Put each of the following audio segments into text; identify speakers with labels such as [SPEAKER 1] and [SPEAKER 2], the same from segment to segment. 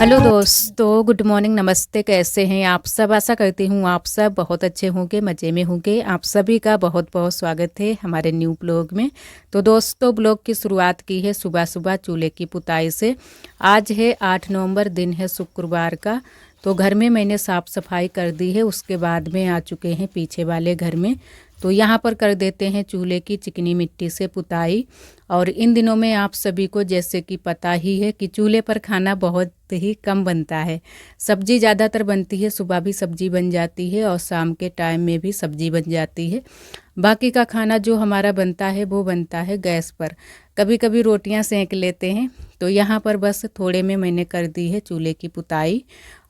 [SPEAKER 1] Hello दोस्तों, good morning, नमस्ते। कैसे हैं आप सब? आशा करती हूँ आप सब बहुत अच्छे होंगे, मज़े में होंगे। आप सभी का बहुत बहुत स्वागत है हमारे न्यू ब्लॉग में। तो दोस्तों, ब्लॉग की शुरुआत की है सुबह सुबह चूल्हे की पुताई से। आज है 8 नवंबर, दिन है शुक्रवार का। तो घर में मैंने साफ़ सफाई कर दी है। उसके बाद में आ चुके हैं पीछे वाले घर में। तो यहाँ पर कर देते हैं चूल्हे की चिकनी मिट्टी से पुताई। और इन दिनों में आप सभी को जैसे कि पता ही है कि चूल्हे पर खाना बहुत ही कम बनता है। सब्जी ज़्यादातर बनती है, सुबह भी सब्जी बन जाती है और शाम के टाइम में भी सब्जी बन जाती है। बाकी का खाना जो हमारा बनता है वो बनता है गैस पर। कभी कभी रोटियां सेंक लेते हैं। तो यहाँ पर बस थोड़े में मैंने कर दी है चूल्हे की पुताई।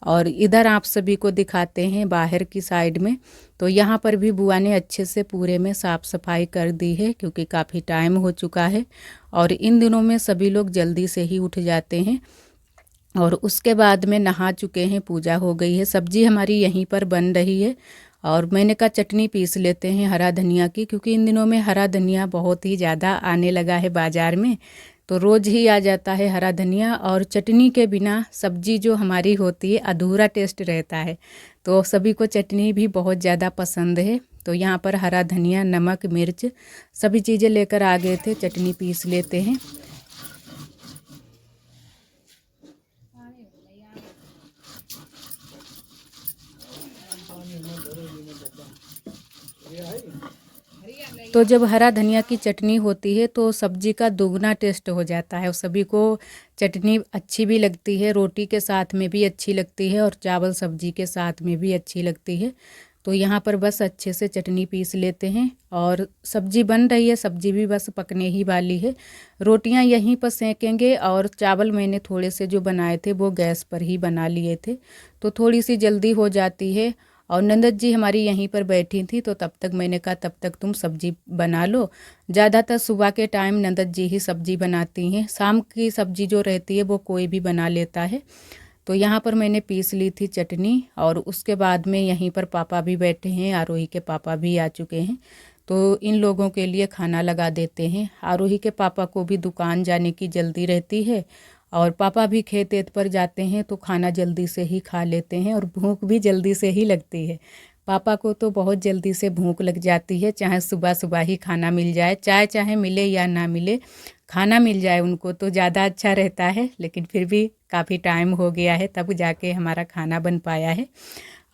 [SPEAKER 1] और इधर आप सभी को दिखाते हैं बाहर की साइड में। तो यहाँ पर भी बुआ ने अच्छे से पूरे में साफ़ सफाई कर दी है, क्योंकि काफ़ी टाइम हो चुका है। और इन दिनों में सभी लोग जल्दी से ही उठ जाते हैं। और उसके बाद में नहा चुके हैं, पूजा हो गई है, सब्जी हमारी यहीं पर बन रही है। और मैंने कहा चटनी पीस लेते हैं हरा धनिया की, क्योंकि इन दिनों में हरा धनिया बहुत ही ज़्यादा आने लगा है बाज़ार में। तो रोज़ ही आ जाता है हरा धनिया, और चटनी के बिना सब्जी जो हमारी होती है अधूरा टेस्ट रहता है। तो सभी को चटनी भी बहुत ज़्यादा पसंद है। तो यहाँ पर हरा धनिया, नमक, मिर्च सभी चीज़ें लेकर आ गए थे। चटनी पीस लेते हैं। तो जब हरा धनिया की चटनी होती है तो सब्जी का दोगुना टेस्ट हो जाता है, और सभी को चटनी अच्छी भी लगती है, रोटी के साथ में भी अच्छी लगती है और चावल सब्जी के साथ में भी अच्छी लगती है। तो यहाँ पर बस अच्छे से चटनी पीस लेते हैं और सब्जी बन रही है, सब्जी भी बस पकने ही वाली है। रोटियाँ यहीं पर सेकेंगे, और चावल मैंने थोड़े से जो बनाए थे वो गैस पर ही बना लिए थे, तो थोड़ी सी जल्दी हो जाती है। और नंदत जी हमारी यहीं पर बैठी थी, तो तब तक मैंने कहा तब तक तुम सब्जी बना लो। ज़्यादातर सुबह के टाइम नंदत जी ही सब्जी बनाती हैं, शाम की सब्जी जो रहती है वो कोई भी बना लेता है। तो यहाँ पर मैंने पीस ली थी चटनी, और उसके बाद में यहीं पर पापा भी बैठे हैं, आरोही के पापा भी आ चुके हैं। तो इन लोगों के लिए खाना लगा देते हैं। आरोही के पापा को भी दुकान जाने की जल्दी रहती है, और पापा भी खेत वेत पर जाते हैं, तो खाना जल्दी से ही खा लेते हैं, और भूख भी जल्दी से ही लगती है। पापा को तो बहुत जल्दी से भूख लग जाती है, चाहे सुबह सुबह ही खाना मिल जाए, चाय चाहे मिले या ना मिले, खाना मिल जाए उनको तो ज़्यादा अच्छा रहता है। लेकिन फिर भी काफ़ी टाइम हो गया है तब जाके हमारा खाना बन पाया है।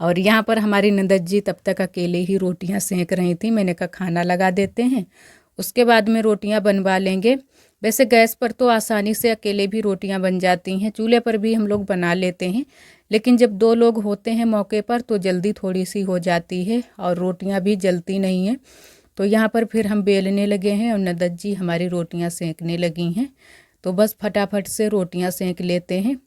[SPEAKER 1] और यहाँ पर हमारी नंदत जी तब तक अकेले ही रोटियाँ सेंक रही थी। मैंने कहा खाना लगा देते हैं, उसके बाद में रोटियाँ बनवा लेंगे। वैसे गैस पर तो आसानी से अकेले भी रोटियां बन जाती हैं, चूल्हे पर भी हम लोग बना लेते हैं, लेकिन जब 2 लोग होते हैं मौके पर तो जल्दी थोड़ी सी हो जाती है और रोटियां भी जलती नहीं हैं। तो यहाँ पर फिर हम बेलने लगे हैं और नंदत जी हमारी रोटियां सेंकने लगी हैं। तो बस फटाफट से रोटियां सेंक लेते हैं।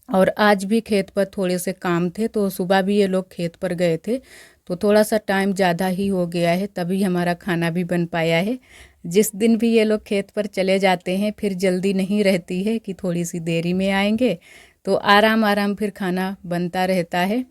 [SPEAKER 1] और आज भी खेत पर थोड़े से काम थे, तो सुबह भी ये लोग खेत पर गए थे, तो थोड़ा सा टाइम ज़्यादा ही हो गया है, तभी हमारा खाना भी बन पाया है। जिस दिन भी ये लोग खेत पर चले जाते हैं फिर जल्दी नहीं रहती है कि थोड़ी सी देरी में आएंगे, तो आराम आराम फिर खाना बनता रहता है।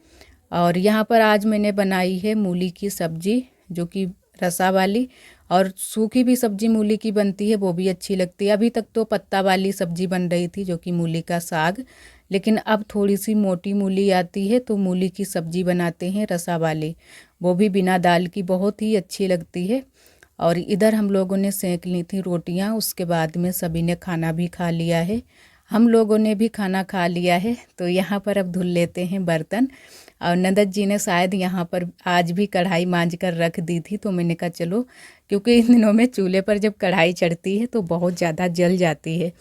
[SPEAKER 1] और यहाँ पर आज मैंने बनाई है मूली की सब्जी, जो कि रसा वाली, और सूखी भी सब्जी मूली की बनती है, वो भी अच्छी लगती है। अभी तक तो पत्ता वाली सब्जी बन रही थी, जो कि मूली का साग, लेकिन अब थोड़ी सी मोटी मूली आती है तो मूली की सब्जी बनाते हैं रसा वाली, वो भी बिना दाल की, बहुत ही अच्छी लगती है। और इधर हम लोगों ने सेंक ली थी रोटियां, उसके बाद में सभी ने खाना भी खा लिया है। हम लोगों ने भी खाना खा लिया है। तो यहाँ पर अब धुल लेते हैं बर्तन। और नंदत जी ने शायद यहाँ पर आज भी कढ़ाई मांज कर रख दी थी, तो मैंने कहा चलो, क्योंकि इन दिनों में चूल्हे पर जब कढ़ाई चढ़ती है तो बहुत ज़्यादा जल जाती है,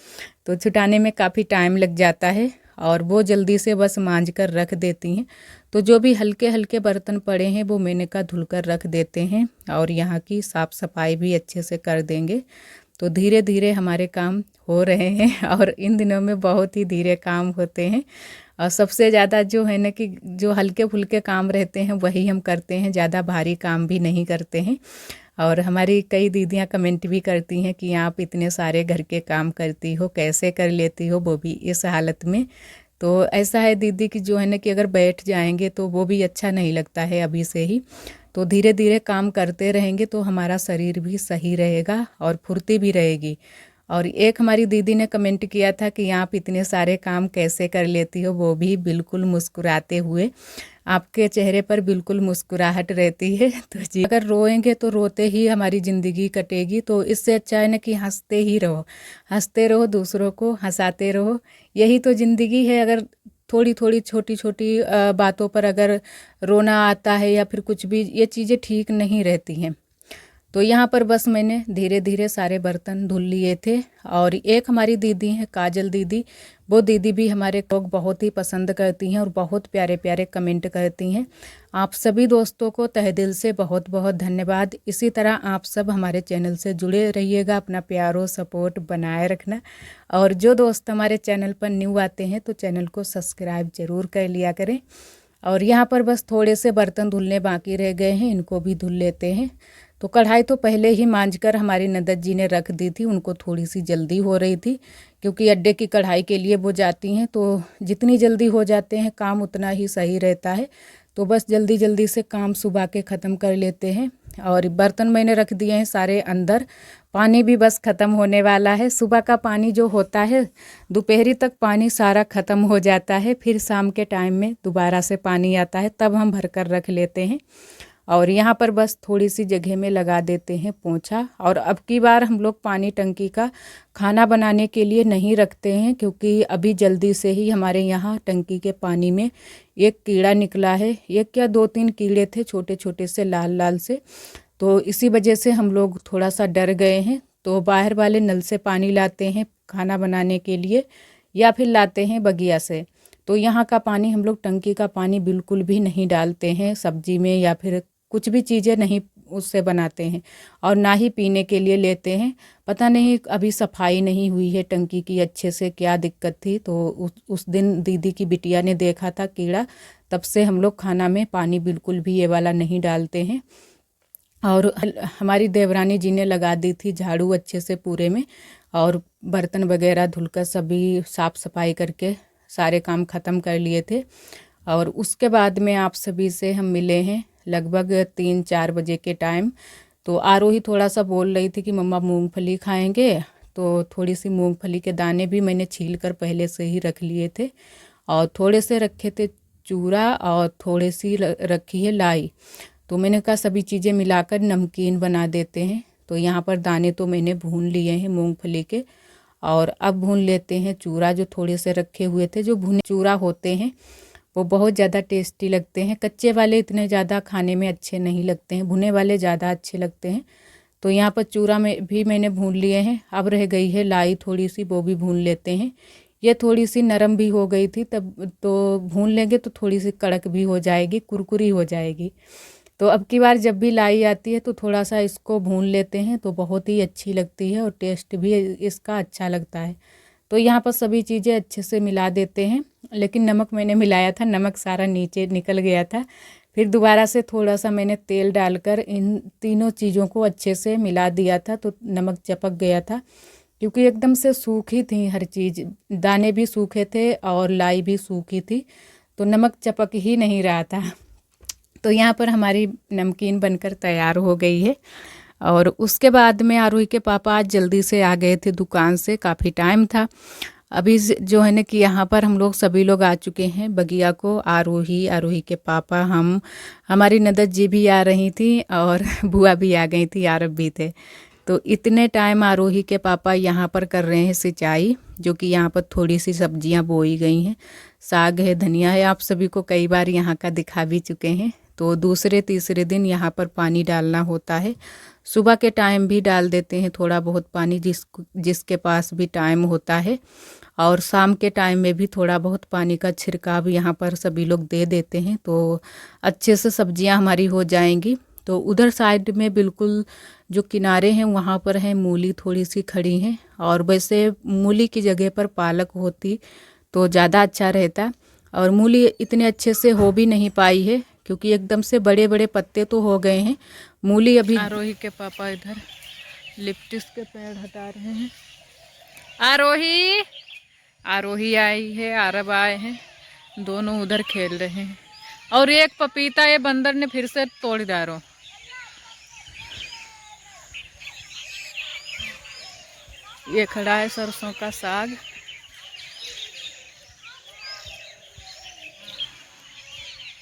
[SPEAKER 1] तो छुटाने में काफ़ी टाइम लग जाता है, और वो जल्दी से बस मांज कर रख देती हैं। तो जो भी हल्के हल्के बर्तन पड़े हैं वो मैंने कहा धुल कर रख देते हैं, और यहाँ की साफ़ सफाई भी अच्छे से कर देंगे। तो धीरे धीरे हमारे काम हो रहे हैं, और इन दिनों में बहुत ही धीरे काम होते हैं। और सबसे ज़्यादा जो है ना कि जो हल्के फुल्के काम रहते हैं वही हम करते हैं, ज़्यादा भारी काम भी नहीं करते हैं। और हमारी कई दीदियाँ कमेंट भी करती हैं कि आप इतने सारे घर के काम करती हो, कैसे कर लेती हो, वो भी इस हालत में। तो ऐसा है दीदी कि जो है ना कि अगर बैठ जाएंगे तो वो भी अच्छा नहीं लगता है अभी से ही। तो धीरे धीरे काम करते रहेंगे तो हमारा शरीर भी सही रहेगा और फुर्ती भी रहेगी। और एक हमारी दीदी ने कमेंट किया था कि आप इतने सारे काम कैसे कर लेती हो, वो भी बिल्कुल मुस्कुराते हुए। आपके चेहरे पर बिल्कुल मुस्कुराहट रहती है। तो जी, अगर रोएंगे तो रोते ही हमारी ज़िंदगी कटेगी, तो इससे अच्छा है ना कि हंसते ही रहो, हंसते रहो, दूसरों को हंसाते रहो। यही तो ज़िंदगी है। अगर थोड़ी थोड़ी छोटी छोटी बातों पर अगर रोना आता है या फिर कुछ भी, ये चीज़ें ठीक नहीं रहती हैं। तो यहाँ पर बस मैंने धीरे धीरे सारे बर्तन धुल लिए थे। और एक हमारी दीदी है काजल दीदी, वो दीदी भी हमारे व्लॉग बहुत ही पसंद करती हैं और बहुत प्यारे प्यारे कमेंट करती हैं। आप सभी दोस्तों को तहे दिल से बहुत बहुत धन्यवाद। इसी तरह आप सब हमारे चैनल से जुड़े रहिएगा, अपना प्यार और सपोर्ट बनाए रखना। और जो दोस्त हमारे चैनल पर न्यू आते हैं तो चैनल को सब्सक्राइब ज़रूर कर लिया करें। और यहाँ पर बस थोड़े से बर्तन धुलने बाकी रह गए हैं, इनको भी धुल लेते हैं। तो कढ़ाई तो पहले ही मांजकर हमारी ननद जी ने रख दी थी, उनको थोड़ी सी जल्दी हो रही थी क्योंकि अड्डे की कढ़ाई के लिए वो जाती हैं। तो जितनी जल्दी हो जाते हैं काम उतना ही सही रहता है। तो बस जल्दी जल्दी से काम सुबह के ख़त्म कर लेते हैं। और बर्तन मैंने रख दिए हैं सारे अंदर, पानी भी बस ख़त्म होने वाला है। सुबह का पानी जो होता है, दोपहरी तक पानी सारा ख़त्म हो जाता है, फिर शाम के टाइम में दोबारा से पानी आता है, तब हम भर कर रख लेते हैं। और यहाँ पर बस थोड़ी सी जगह में लगा देते हैं पोंछा। और अब की बार हम लोग पानी टंकी का खाना बनाने के लिए नहीं रखते हैं क्योंकि अभी जल्दी से ही हमारे यहाँ टंकी के पानी में एक कीड़ा निकला है। एक क्या 2-3 कीड़े थे छोटे छोटे से लाल लाल से, तो इसी वजह से हम लोग थोड़ा सा डर गए हैं। तो बाहर वाले नल से पानी लाते हैं खाना बनाने के लिए या फिर लाते हैं बगिया से। तो यहाँ का पानी हम लोग टंकी का पानी बिल्कुल भी नहीं डालते हैं सब्जी में या फिर कुछ भी चीज़ें नहीं उससे बनाते हैं, और ना ही पीने के लिए लेते हैं। पता नहीं अभी सफाई नहीं हुई है टंकी की अच्छे से, क्या दिक्कत थी। तो उस दिन दीदी की बिटिया ने देखा था कीड़ा, तब से हम लोग खाना में पानी बिल्कुल भी ये वाला नहीं डालते हैं। और हमारी देवरानी जी ने लगा दी थी झाड़ू अच्छे से पूरे में, और बर्तन वगैरह धुलकर सभी साफ़ सफाई करके सारे काम ख़त्म कर लिए थे। और उसके बाद में आप सभी से हम मिले हैं लगभग 3-4 बजे के टाइम। तो आरोही थोड़ा सा बोल रही थी कि मम्मा मूंगफली खाएंगे, तो थोड़ी सी मूंगफली के दाने भी मैंने छील कर पहले से ही रख लिए थे। और थोड़े से रखे थे चूड़ा और थोड़ी सी रखी है लाई। तो मैंने कहा सभी चीज़ें मिलाकर नमकीन बना देते हैं। तो यहाँ पर दाने तो मैंने भून लिए हैं मूंगफली के, और अब भून लेते हैं चूड़ा जो थोड़े से रखे हुए थे। जो भुने चूड़ा होते हैं वो बहुत ज़्यादा टेस्टी लगते हैं, कच्चे वाले इतने ज़्यादा खाने में अच्छे नहीं लगते हैं, भुने वाले ज़्यादा अच्छे लगते हैं। तो यहाँ पर चूड़ा में भी मैंने भून लिए हैं। अब रह गई है लाई थोड़ी सी, वो भी भून लेते हैं। ये थोड़ी सी नरम भी हो गई थी तब, तो भून लेंगे तो थोड़ी सी कड़क भी हो जाएगी, कुरकुरी हो जाएगी। तो अब की बार जब भी लाई आती है तो थोड़ा सा इसको भून लेते हैं, तो बहुत ही अच्छी लगती है और टेस्ट भी इसका अच्छा लगता है। तो यहाँ पर सभी चीज़ें अच्छे से मिला देते हैं। लेकिन नमक मैंने मिलाया था, नमक सारा नीचे निकल गया था। फिर दोबारा से थोड़ा सा मैंने तेल डालकर इन तीनों चीज़ों को अच्छे से मिला दिया था, तो नमक चिपक गया था क्योंकि एकदम से सूखी थी हर चीज़, दाने भी सूखे थे और लाई भी सूखी थी, तो नमक चिपक ही नहीं रहा था। तो यहाँ पर हमारी नमकीन बनकर तैयार हो गई है। और उसके बाद में आरोही के पापा आज जल्दी से आ गए थे दुकान से, काफ़ी टाइम था। अभी जो है ना कि यहाँ पर हम लोग सभी लोग आ चुके हैं बगिया को, आरोही के पापा, हम, हमारी ननद जी भी आ रही थी और बुआ भी आ गई थी, आरब भी थे। तो इतने टाइम आरोही के पापा यहाँ पर कर रहे हैं सिंचाई, जो कि यहाँ पर थोड़ी सी सब्जियाँ बोई गई हैं, साग है, धनिया है, आप सभी को कई बार यहाँ का दिखा भी चुके हैं। तो दूसरे तीसरे दिन यहाँ पर पानी डालना होता है। सुबह के टाइम भी डाल देते हैं थोड़ा बहुत पानी, जिसके पास भी टाइम होता है, और शाम के टाइम में भी थोड़ा बहुत पानी का छिड़काव यहाँ पर सभी लोग दे देते हैं, तो अच्छे से सब्जियाँ हमारी हो जाएंगी। तो उधर साइड में बिल्कुल जो किनारे हैं वहाँ पर है मूली थोड़ी सी खड़ी हैं, और वैसे मूली की जगह पर पालक होती तो ज़्यादा अच्छा रहता। और मूली इतने अच्छे से हो भी नहीं पाई है क्योंकि एकदम से बड़े बड़े पत्ते तो हो गए हैं। मूली अभी, आरोही के पापा इधर लिप्टिस के पेड़ हटा रहे हैं। आरोही आई है, आरब आए हैं, दोनों उधर खेल रहे हैं। और एक पपीता ये बंदर ने फिर से तोड़ डालो। ये खड़ा है सरसों का साग।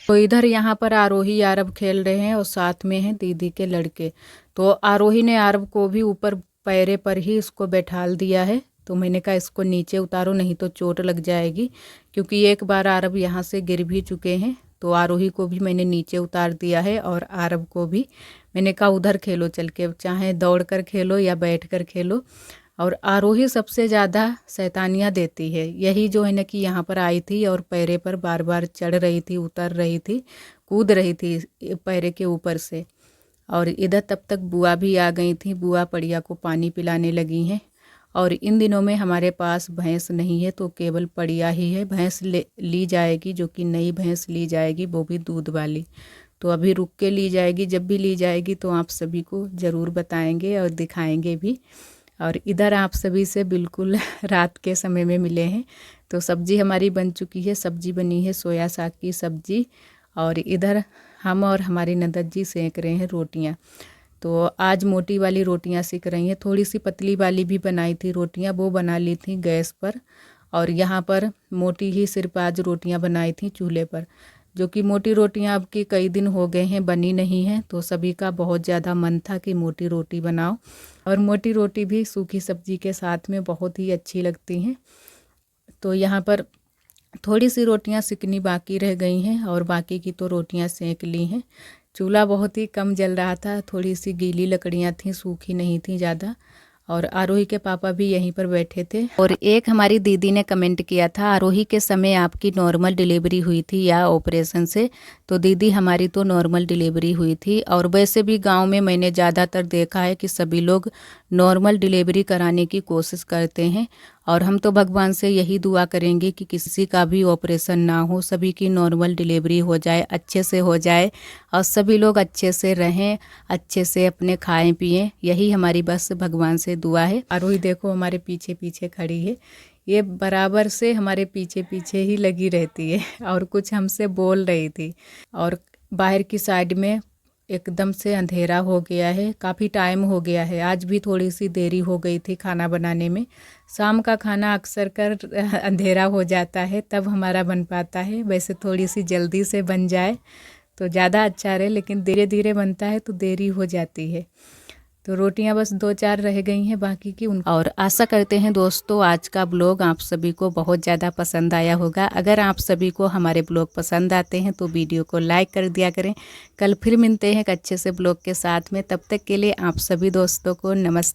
[SPEAKER 1] तो इधर यहाँ पर आरोही आरब खेल रहे हैं और साथ में हैं दीदी के लड़के। तो आरोही ने आरब को भी ऊपर पैरे पर ही इसको बैठाल दिया है। तो मैंने कहा इसको नीचे उतारो नहीं तो चोट लग जाएगी, क्योंकि एक बार आरब यहाँ से गिर भी चुके हैं। तो आरोही को भी मैंने नीचे उतार दिया है और आरब को भी मैंने कहा उधर खेलो चल के, चाहे दौड़ कर खेलो या बैठ कर खेलो। और आरोही सबसे ज़्यादा शैतानियाँ देती है। यही जो है ना कि यहाँ पर आई थी और पैरे पर बार बार चढ़ रही थी, उतर रही थी, कूद रही थी पैरे के ऊपर से। और इधर तब तक बुआ भी आ गई थी। बुआ पड़िया को पानी पिलाने लगी हैं। और इन दिनों में हमारे पास भैंस नहीं है तो केवल पड़िया ही है। भैंस ली जाएगी, जो कि नई भैंस ली जाएगी, वो भी दूध वाली। तो अभी रुक के ली जाएगी, जब भी ली जाएगी तो आप सभी को ज़रूर बताएंगे और दिखाएंगे भी। और इधर आप सभी से बिल्कुल रात के समय में मिले हैं। तो सब्ज़ी हमारी बन चुकी है। सब्ज़ी बनी है सोया साग की सब्ज़ी। और इधर हम और हमारी ननद जी सेंक रहे हैं रोटियां। तो आज मोटी वाली रोटियां सेक रही हैं। थोड़ी सी पतली वाली भी बनाई थी रोटियां, वो बना ली थी गैस पर। और यहाँ पर मोटी ही सिर्फ आज रोटियां बनाई थी चूल्हे पर, जो कि मोटी रोटियां अब की कई दिन हो गए हैं बनी नहीं हैं। तो सभी का बहुत ज़्यादा मन था कि मोटी रोटी बनाओ। और मोटी रोटी भी सूखी सब्जी के साथ में बहुत ही अच्छी लगती हैं। तो यहाँ पर थोड़ी सी रोटियां सिकनी बाकी रह गई हैं और बाकी की तो रोटियां सेंक ली हैं। चूल्हा बहुत ही कम जल रहा था, थोड़ी सी गीली लकड़ियां थीं, सूखी नहीं थी ज़्यादा। और आरोही के पापा भी यहीं पर बैठे थे। और एक हमारी दीदी ने कमेंट किया था, आरोही के समय आपकी नॉर्मल डिलीवरी हुई थी या ऑपरेशन से? तो दीदी हमारी तो नॉर्मल डिलीवरी हुई थी। और वैसे भी गांव में मैंने ज़्यादातर देखा है कि सभी लोग नॉर्मल डिलीवरी कराने की कोशिश करते हैं। और हम तो भगवान से यही दुआ करेंगे कि किसी का भी ऑपरेशन ना हो, सभी की नॉर्मल डिलीवरी हो जाए, अच्छे से हो जाए और सभी लोग अच्छे से रहें, अच्छे से अपने खाएं पिएं। यही हमारी बस भगवान से दुआ है। आरोही देखो हमारे पीछे पीछे खड़ी है। ये बराबर से हमारे पीछे पीछे ही लगी रहती है और कुछ हमसे बोल रही थी। और बाहर की साइड में एकदम से अंधेरा हो गया है, काफ़ी टाइम हो गया है। आज भी थोड़ी सी देरी हो गई थी खाना बनाने में। शाम का खाना अक्सर कर अंधेरा हो जाता है तब हमारा बन पाता है। वैसे थोड़ी सी जल्दी से बन जाए तो ज़्यादा अच्छा रहे, लेकिन धीरे धीरे बनता है तो देरी हो जाती है। तो रोटियां बस 2-4 रह गई हैं बाकी की और आशा करते हैं दोस्तों आज का ब्लॉग आप सभी को बहुत ज़्यादा पसंद आया होगा। अगर आप सभी को हमारे ब्लॉग पसंद आते हैं तो वीडियो को लाइक कर दिया करें। कल फिर मिलते हैं एक अच्छे से ब्लॉग के साथ में। तब तक के लिए आप सभी दोस्तों को नमस्ते।